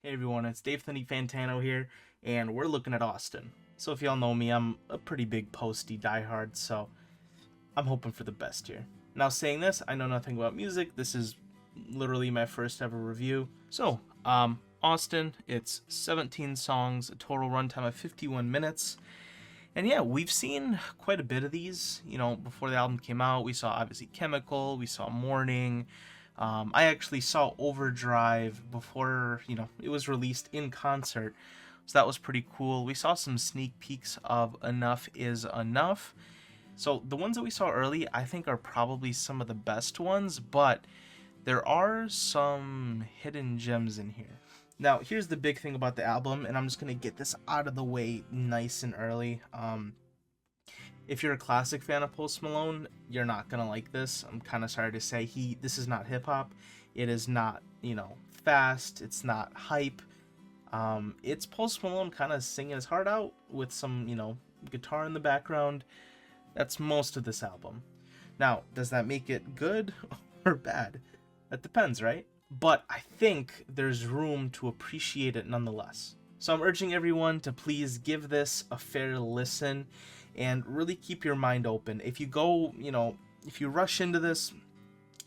Hey everyone, it's Dave Thundy Fantano here, and we're looking at Austin. So if y'all know me, I'm a pretty big Posty diehard, so I'm hoping for the best here. Now saying this, I know nothing about music. This is literally my first ever review. Austin, it's 17 songs, a total runtime of 51 minutes. And yeah, we've seen quite a bit of these. Before the album came out, we saw obviously Chemical, we saw Morning. I actually saw Overdrive before, it was released in concert. So that was pretty cool. We saw some sneak peeks of Enough Is Enough. So the ones that we saw early, I think, are probably some of the best ones, but there are some hidden gems in here. Now, here's the big thing about the album, and I'm just going to get this out of the way nice and early. If you're a classic fan of Post Malone, you're not going to like this. I'm kind of sorry to say. This is not hip hop. It is not, fast. It's not hype. It's Post Malone kind of singing his heart out with some, guitar in the background. That's most of this album. Now, does that make it good or bad? That depends, right? But I think there's room to appreciate it nonetheless. So I'm urging everyone to please give this a fair listen and really keep your mind open. If you go, if you rush into this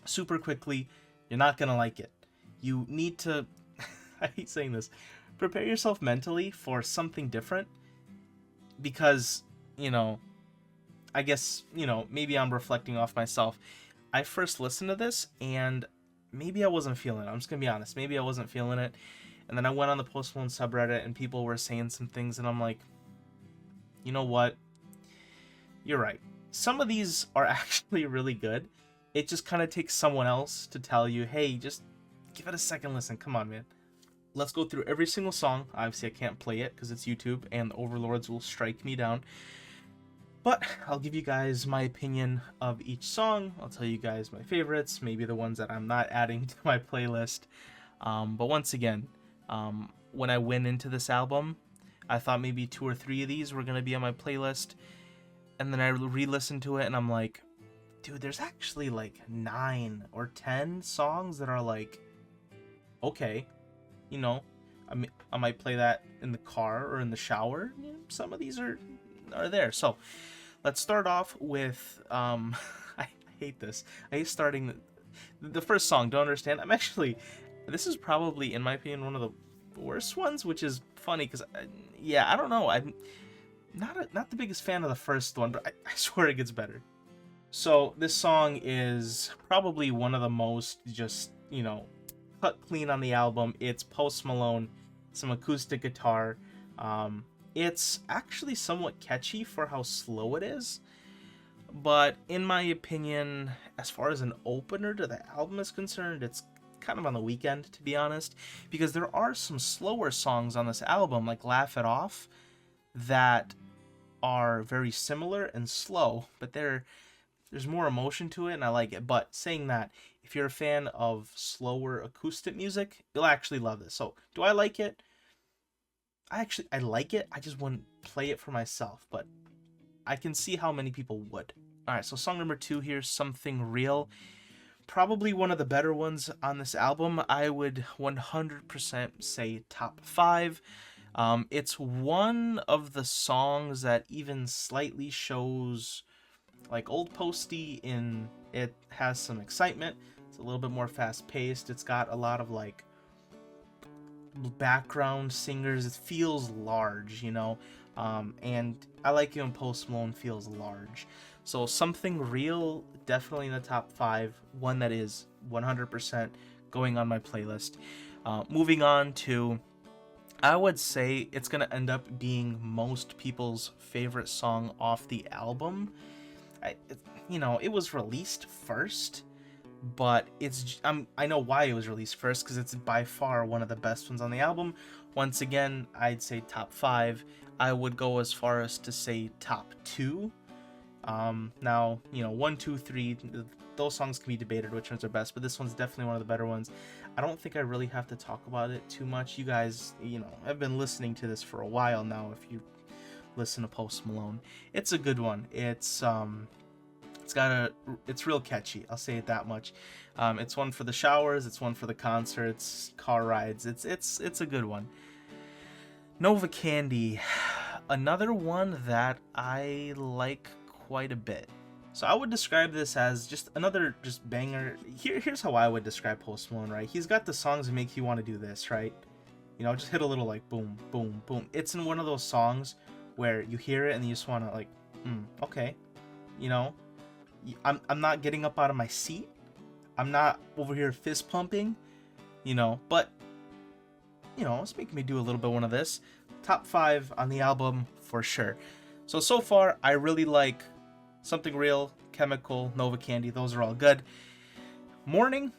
super quickly, you're not going to like it. You need to, I hate saying this, prepare yourself mentally for something different because, I guess, maybe I'm reflecting off myself. I first listened to this and maybe I wasn't feeling it. I'm just gonna be honest. Maybe I wasn't feeling it. And then I went on the Post Malone subreddit and people were saying some things and I'm like, you know what? You're right. Some of these are actually really good. It just kind of takes someone else to tell you, hey, just give it a second listen. Come on, man. Let's go through every single song. Obviously, I can't play it because it's YouTube and the overlords will strike me down. But I'll give you guys my opinion of each song. I'll tell you guys my favorites, maybe the ones that I'm not adding to my playlist. But once again, when I went into this album, I thought maybe 2 or 3 of these were going to be on my playlist. And then I re-listened to it and I'm like, dude, there's actually like 9 or 10 songs that are like, okay, I might play that in the car or in the shower. Some of these are there. So let's start off with I hate this. I hate starting the first song. Don't understand. This is probably, in my opinion, one of the worst ones, which is funny because I don't know. I'm not the biggest fan of the first one, but I swear it gets better. So this song is probably one of the most just cut clean on the album. It's Post Malone, some acoustic guitar. It's actually somewhat catchy for how slow it is, but in my opinion, as far as an opener to the album is concerned, it's kind of on the weekend, to be honest, because there are some slower songs on this album, like Laugh It Off, that are very similar and slow, but there's more emotion to it and I like it. But saying that, if you're a fan of slower acoustic music, you'll actually love this. So do I like it? I like it. I just wouldn't play it for myself, but I can see how many people would. Alright, so song number 2 here, Something Real. Probably one of the better ones on this album. I would 100% say top 5. It's one of the songs that even slightly shows like old Posty in it has some excitement. It's a little bit more fast paced. It's got a lot of like background singers. It feels large, and I like it when Post Malone feels large. So Something Real, definitely in the top 5. One that is 100% going on my playlist. Moving on to, I would say it's going to end up being most people's favorite song off the album. It was released first, but I know why it was released first, because it's by far one of the best ones on the album. Once again, I'd say top 5. I would go as far as to say top 2. Now, 1, 2, 3, those songs can be debated which ones are best, but this one's definitely one of the better ones. I don't think I really have to talk about it too much. You guys, I've been listening to this for a while now. If you listen to Post Malone, it's a good one. It's it's real catchy. I'll say it that much. It's one for the showers. It's one for the concerts, car rides. It's a good one. Nova Candy, another one that I like quite a bit. So I would describe this as just another just banger. Here's how I would describe Post Malone, right? He's got the songs that make you want to do this, right? You know, just hit a little like boom, boom, boom. It's in one of those songs where you hear it and you just want to like, okay, you know, I'm not getting up out of my seat. I'm not over here fist pumping, you know, but you know, it's making me do a little bit one of this. Top 5 on the album for sure. So far, I really like Something Real, Chemical, Nova Candy. Those are all good. Morning,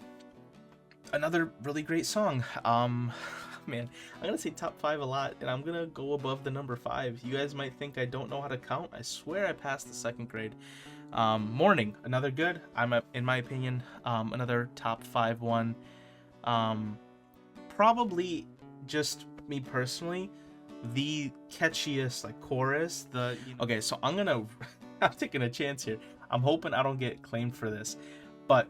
another really great song. Man, I'm gonna say top 5 a lot, and I'm gonna go above the number 5. You guys might think I don't know how to count. I swear I passed the 2nd grade. Morning, another good. In my opinion, another top 5 one. Probably just me personally, the catchiest like chorus. Okay, so I'm taking a chance here. I'm hoping I don't get claimed for this, but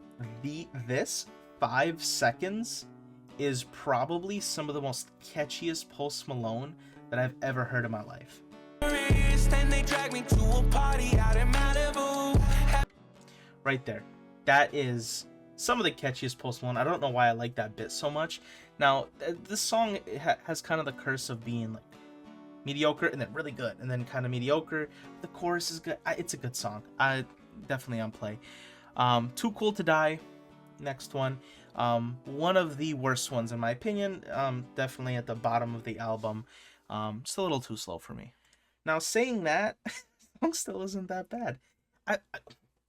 this 5 seconds is probably some of the most catchiest Post Malone that I've ever heard in my life. Right there. That is some of the catchiest Post Malone. I don't know why I like that bit so much. Now, this song has kind of the curse of being like mediocre and then really good and then kind of mediocre. The chorus is good. It's a good song. Definitely on play. Too Cool to Die, next one. One of the worst ones in my opinion. Definitely at the bottom of the album. Just a little too slow for me. Now, saying that, the song still isn't that bad.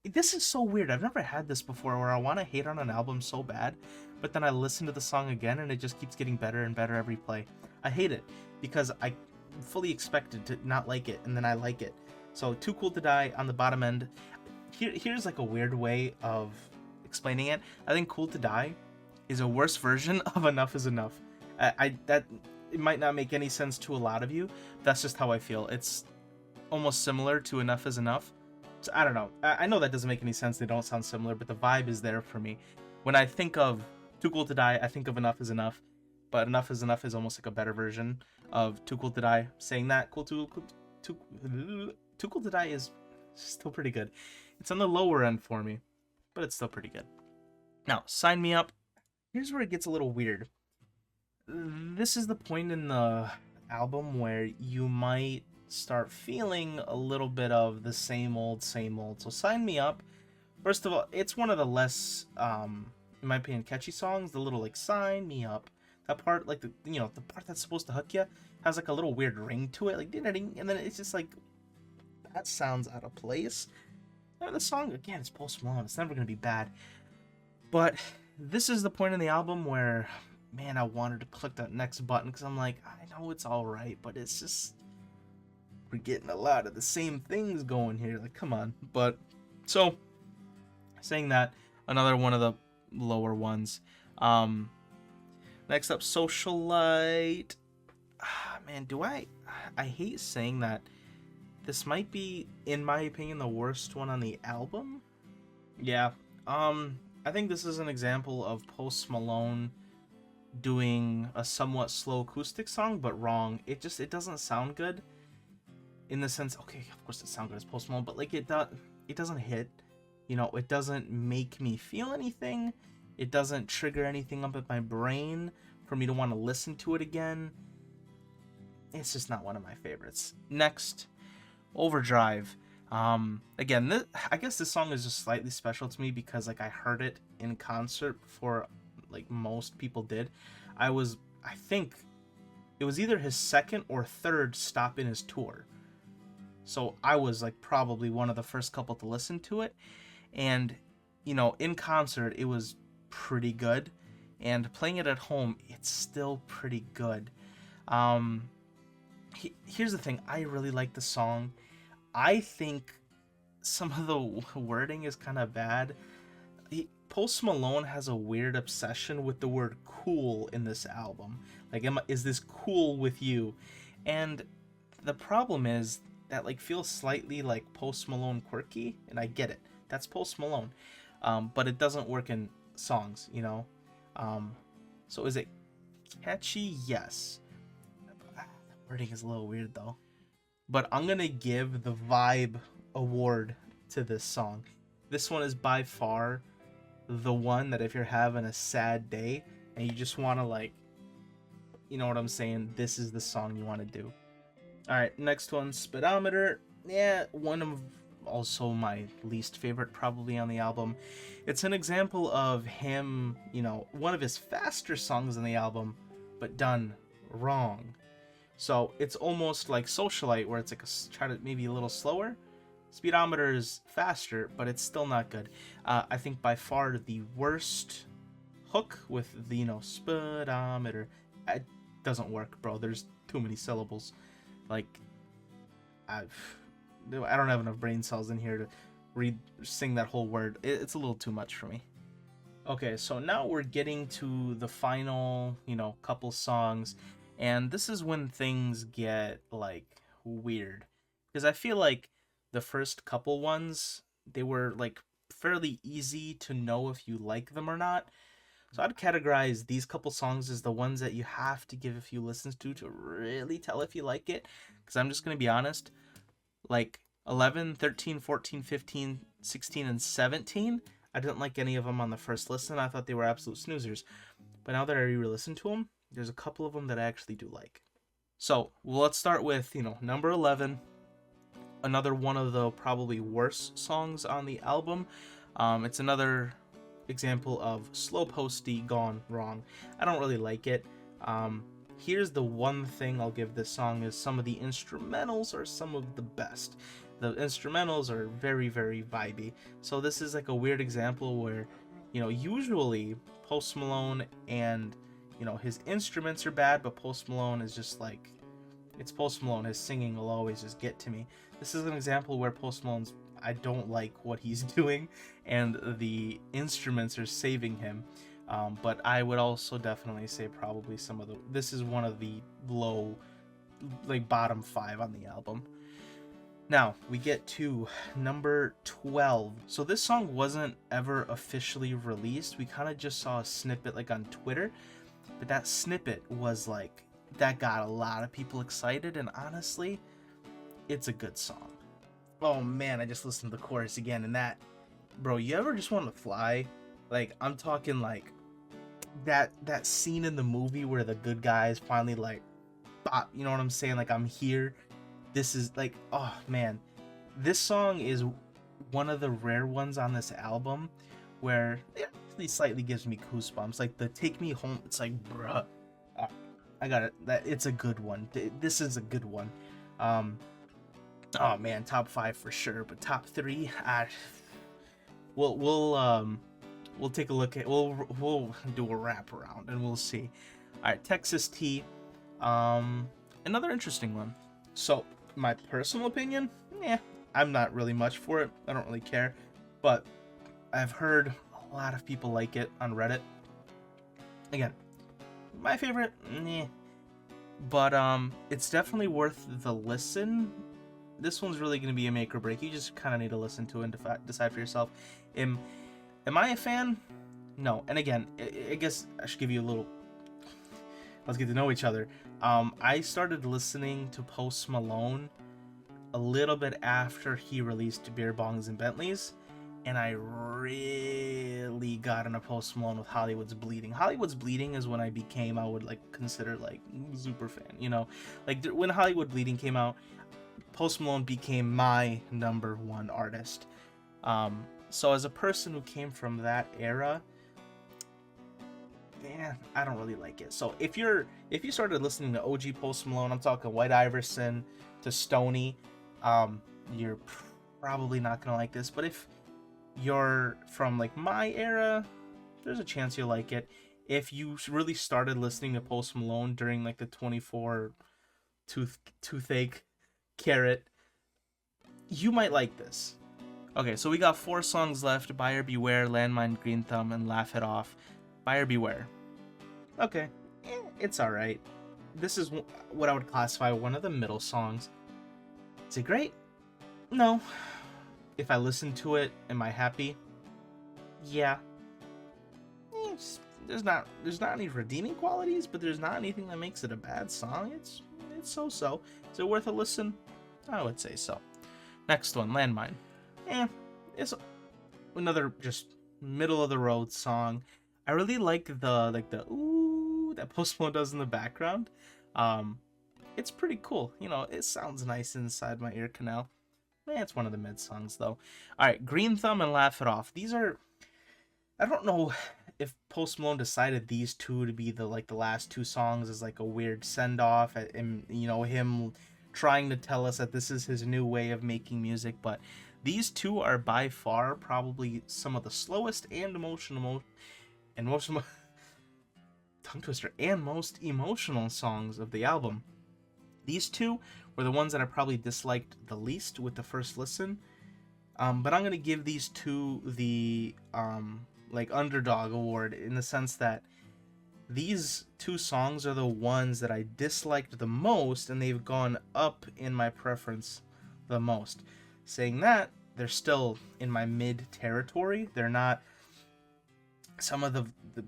This is so weird. I've never had this before where I want to hate on an album so bad, but then I listen to the song again and it just keeps getting better and better every play. I hate it because I fully expected to not like it and then I like it. So Too Cool to Die on the bottom end. Here's like a weird way of explaining it. I think Cool to Die is a worse version of Enough is Enough. That it might not make any sense to a lot of you. That's just how I feel. It's almost similar to Enough is Enough. So I don't know. I know that doesn't make any sense. They don't sound similar, but the vibe is there for me. When I think of Too Cool to Die, I think of Enough is Enough. But Enough is Enough is almost like a better version of Too Cool to Die. Saying that, Too Cool to Die is still pretty good. It's on the lower end for me, but it's still pretty good. Now, Sign Me Up. Here's where it gets a little weird. This is the point in the album where you might start feeling a little bit of the same old. So Sign Me Up, first of all, it's one of the less, in my opinion, catchy songs. The little like Sign Me Up, that part, like the part that's supposed to hook you, has like a little weird ring to it, like ding ding, and then it's just like that sounds out of place. And the song again, it's Post Malone. It's never gonna be bad, but this is the point in the album where, man, I wanted to click that next button because I'm like, I know it's all right, but it's just we're getting a lot of the same things going here. Like, come on. But so saying that, another one of the lower ones. Next up, Socialite. Man, I hate saying that this might be, in my opinion, the worst one on the album. Yeah. I think this is an example of Post Malone doing a somewhat slow acoustic song, but wrong. It doesn't sound good. In the sense, okay, of course it sounds good as Post Malone, but like it doesn't hit. You know, it doesn't make me feel anything. It doesn't trigger anything up in my brain for me to want to listen to it again. It's just not one of my favorites. Next, Overdrive. Again, I guess this song is just slightly special to me because like I heard it in concert before like most people did. I think it was either his 2nd or 3rd stop in his tour. So I was like probably one of the first couple to listen to it. And, you know, in concert, it was pretty good. And playing it at home, it's still pretty good. Here's the thing. I really like the song. I think some of the wording is kind of bad. Post Malone has a weird obsession with the word cool in this album. Like, is this cool with you? And the problem is that like feels slightly like Post Malone quirky, and I get it. That's Post Malone. But it doesn't work in songs, you know. Um, so is it catchy? Yes. The wording is a little weird though. But I'm gonna give the vibe award to this song. This one is by far the one that if you're having a sad day and you just want to like, you know what I'm saying, this is the song you want to do. All right, next one, Speedometer. Yeah, one of also my least favorite probably on the album. It's an example of him, you know, one of his faster songs on the album, but done wrong. So it's almost like Socialite, where it's like try to maybe a little slower. Speedometer is faster, but it's still not good. I think by far the worst hook with the, you know, speedometer, it doesn't work, bro. There's too many syllables. Like, I don't have enough brain cells in here to sing that whole word. It's a little too much for me. Okay, so now we're getting to the final, you know, couple songs, and this is when things get like weird, because I feel like the first couple ones, they were like fairly easy to know if you like them or not. So I'd categorize these couple songs as the ones that you have to give a few listens to really tell if you like it. Because I'm just going to be honest, like 11, 13, 14, 15, 16, and 17, I didn't like any of them on the first listen. I thought they were absolute snoozers. But now that I re-listened to them, there's a couple of them that I actually do like. So, well, let's start with, you know, number 11. Another one of the probably worst songs on the album. It's another example of slow posty gone wrong. I don't really like it. Here's the one thing I'll give this song is some of the instrumentals are some of the best. The instrumentals are very, very vibey. So this is like a weird example where, you know, usually Post Malone and, you know, his instruments are bad, but Post Malone is just like, it's Post Malone. His singing will always just get to me. This is an example where Post Malone's, I don't like what he's doing, and the instruments are saving him. But I would also definitely say probably this is one of the low, like bottom 5 on the album. Now, we get to number 12. So this song wasn't ever officially released. We kind of just saw a snippet like on Twitter, but that snippet was like, that got a lot of people excited, and honestly, it's a good song. Oh man, I just listened to the chorus again, and that, bro, you ever just want to fly? Like, I'm talking like that scene in the movie where the good guys finally like, bop, you know what I'm saying? Like, I'm here. This is like, oh man, this song is one of the rare ones on this album where it actually slightly gives me goosebumps. Like the "Take Me Home," it's like, bruh, I got it. That it's a good one. This is a good one. Oh man, top 5 for sure, but top 3, we'll take a look at, we'll do a wrap around and we'll see. All right, Texas Tea, another interesting one. So my personal opinion, I'm not really much for it. I don't really care, but I've heard a lot of people like it on Reddit. Again, my favorite, but it's definitely worth the listen. This one's really going to be a make or break. You just kind of need to listen to it and decide for yourself. Am I a fan? No. And again, I guess I should give you a little, let's get to know each other. I started listening to Post Malone a little bit after he released Beer Bongs and Bentleys, and I really got into Post Malone with Hollywood's Bleeding. Hollywood's Bleeding is when I would like consider like super fan, you know, like when Hollywood Bleeding came out, Post Malone became my number 1 artist. So as a person who came from that era, man, I don't really like it. So if you started listening to OG Post Malone, I'm talking White Iverson to Stoney, you're probably not gonna like this. But if you're from like my era, there's a chance you'll like it. If you really started listening to Post Malone during like the 24 toothache carrot, you might like this. Okay, so we got 4 songs left: Buyer Beware, Landmine, Green Thumb, and Laugh It Off. Buyer Beware. Okay, it's alright. This is what I would classify one of the middle songs. Is it great? No. if I listen to it, am I happy? Yeah. There's not any redeeming qualities, but there's not anything that makes it a bad song. It's so. Is it worth a listen? I would say so. Next one, Landmine. It's another just middle of the road song. I really like the ooh that Post Malone does in the background. It's pretty cool. It sounds nice inside my ear canal. It's one of the mid songs though. All right, Green Thumb and Laugh It Off. These are, I don't know if Post Malone decided these two to be the last two songs as like a weird send off, and him trying to tell us that this is his new way of making music, but these two are by far probably some of the slowest and tongue twister, and most emotional songs of the album. These two were the ones that I probably disliked the least with the first listen. But I'm gonna give these two the Underdog award, in the sense that these two songs are the ones that I disliked the most, and they've gone up in my preference the most. Saying that, they're still in my mid territory. They're not some of the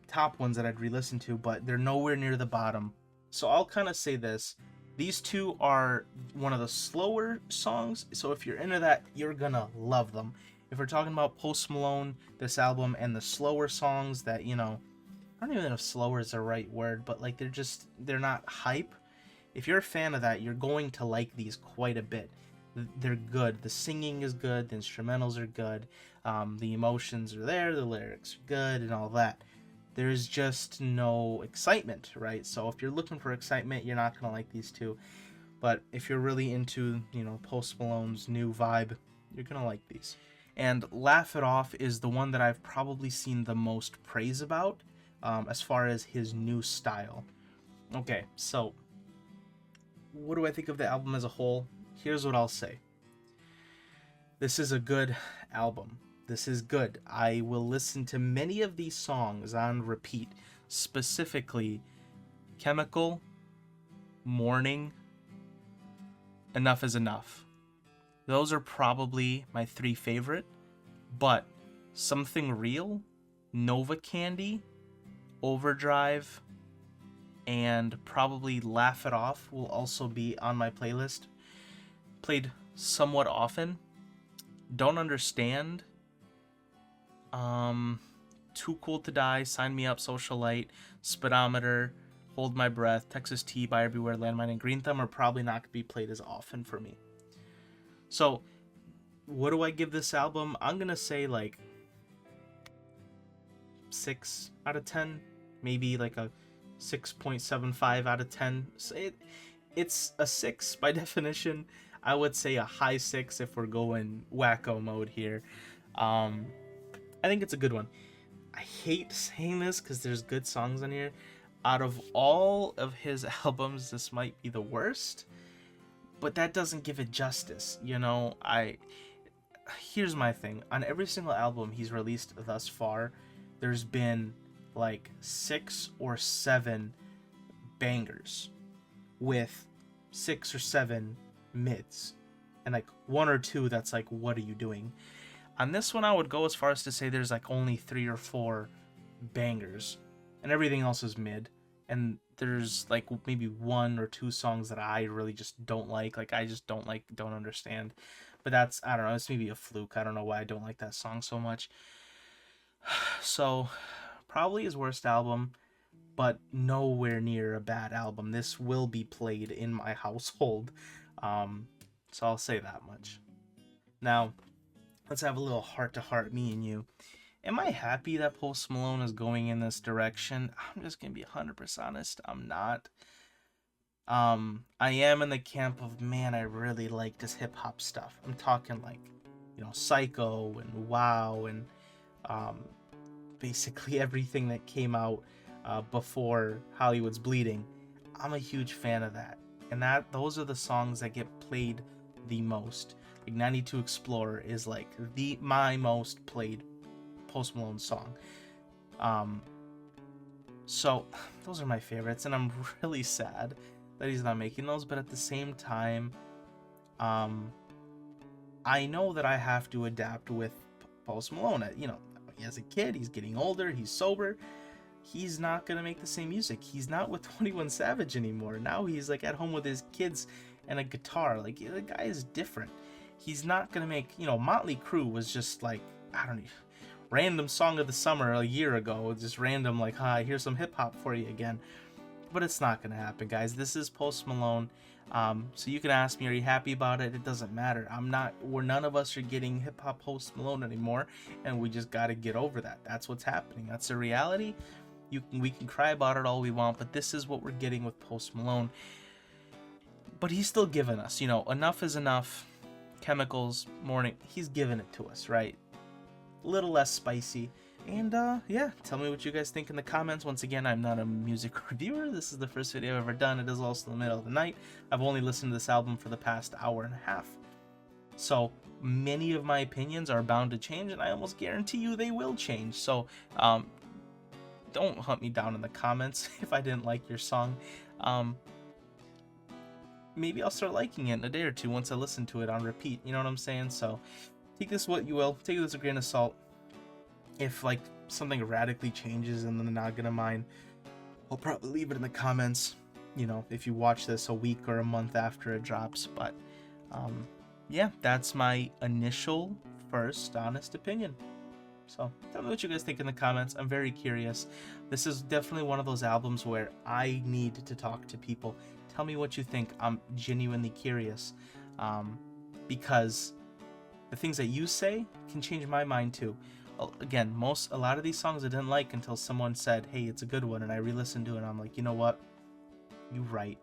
top ones that I'd re-listen to, but they're nowhere near the bottom. So I'll kind of say this. These two are one of the slower songs, so if you're into that, you're gonna love them. If we're talking about Post Malone, this album, and the slower songs that, I don't even know if slower is the right word, but like they're not hype. If you're a fan of that, you're going to like these quite a bit. They're good. The singing is good. The instrumentals are good. The emotions are there. The lyrics are good and all that. There's just no excitement, right? So if you're looking for excitement, you're not going to like these two. But if you're really into, Post Malone's new vibe, you're going to like these. And Laugh It Off is the one that I've probably seen the most praise about, as far as his new style. Okay, so what do I think of the album as a whole? Here's what I'll say. This is a good album. This is good. I will listen to many of these songs on repeat, specifically Chemical, Morning, Enough is Enough. Those are probably my three favorite, but Something Real, Nova Candy, Overdrive, and probably Laugh It Off will also be on my playlist. Played somewhat often. Don't Understand, Too Cool to Die, Sign Me Up, Socialite, Speedometer, Hold My Breath, Texas Tea, Buy Everywhere, Landmine, and Green Thumb are probably not going to be played as often for me. So, what do I give this album? I'm going to say 6 out of 10. Maybe like a 6.75 out of 10. So it's a 6 by definition. I would say a high 6 if we're going wacko mode here. I think it's a good one. I hate saying this because there's good songs on here. Out of all of his albums, this might be the worst, but that doesn't give it justice. Here's my thing. On every single album he's released thus far, there's been 6 or 7 bangers with 6 or 7 mids, and 1 or 2 that's what are you doing? On this one, I would go as far as to say there's only 3 or 4 bangers, and everything else is mid. And there's maybe 1 or 2 songs that I really just don't like. I just don't understand. But that's, I don't know, it's maybe a fluke. I don't know why I don't like that song so much. So, probably his worst album, but nowhere near a bad album. This will be played in my household. So I'll say that much. Now, let's have a little heart-to-heart, me and you. Am I happy that Post Malone is going in this direction? I'm just going to be 100% honest. I'm not. I am in the camp of, man, I really like this hip-hop stuff. I'm talking Psycho and Wow and basically everything that came out before Hollywood's Bleeding. I'm a huge fan of that. And those are the songs that get played the most. 92 Explorer is my most played Post Malone song. So those are my favorites, and I'm really sad that he's not making those, but at the same time, I know that I have to adapt with Post Malone. You know, as a kid, he's getting older, he's sober. He's not gonna make the same music. He's not with 21 Savage anymore. Now he's like at home with his kids and a guitar. Like, the guy is different. He's not gonna make, you know, Motley Crue was just like, I don't know, random song of the summer a year ago. Just random, like, hi, here's some hip hop for you again. But it's not gonna happen, guys. This is Post Malone. So you can ask me, are you happy about it? It doesn't matter. I'm not. We're none of us are getting hip hop Post Malone anymore, and we just got to get over that. That's what's happening. That's the reality. We can cry about it all we want, but this is what we're getting with Post Malone. But he's still giving us, you know, enough is enough. Chemicals, Morning. He's giving it to us, right? A little less spicy. And yeah, tell me what you guys think in the comments. Once again, I'm not a music reviewer. This is the first video I've ever done. It is also in the middle of the night. I've only listened to this album for the past hour and a half. So many of my opinions are bound to change, and I almost guarantee you they will change. So don't hunt me down in the comments if I didn't like your song. Maybe I'll start liking it in a day or two once I listen to it on repeat. You know what I'm saying? So take this what you will. Take it with a grain of salt. If like something radically changes and then I'm not gonna mind, I'll probably leave it in the comments, you know, if you watch this a week or a month after it drops. But yeah, that's my initial first honest opinion. So tell me what you guys think in the comments. I'm very curious. This is definitely one of those albums where I need to talk to people. Tell me what you think. I'm genuinely curious, because the things that you say can change my mind too. Again, a lot of these songs I didn't like until someone said, hey, it's a good one, and I re-listened to it and I'm like, you know what, you're right.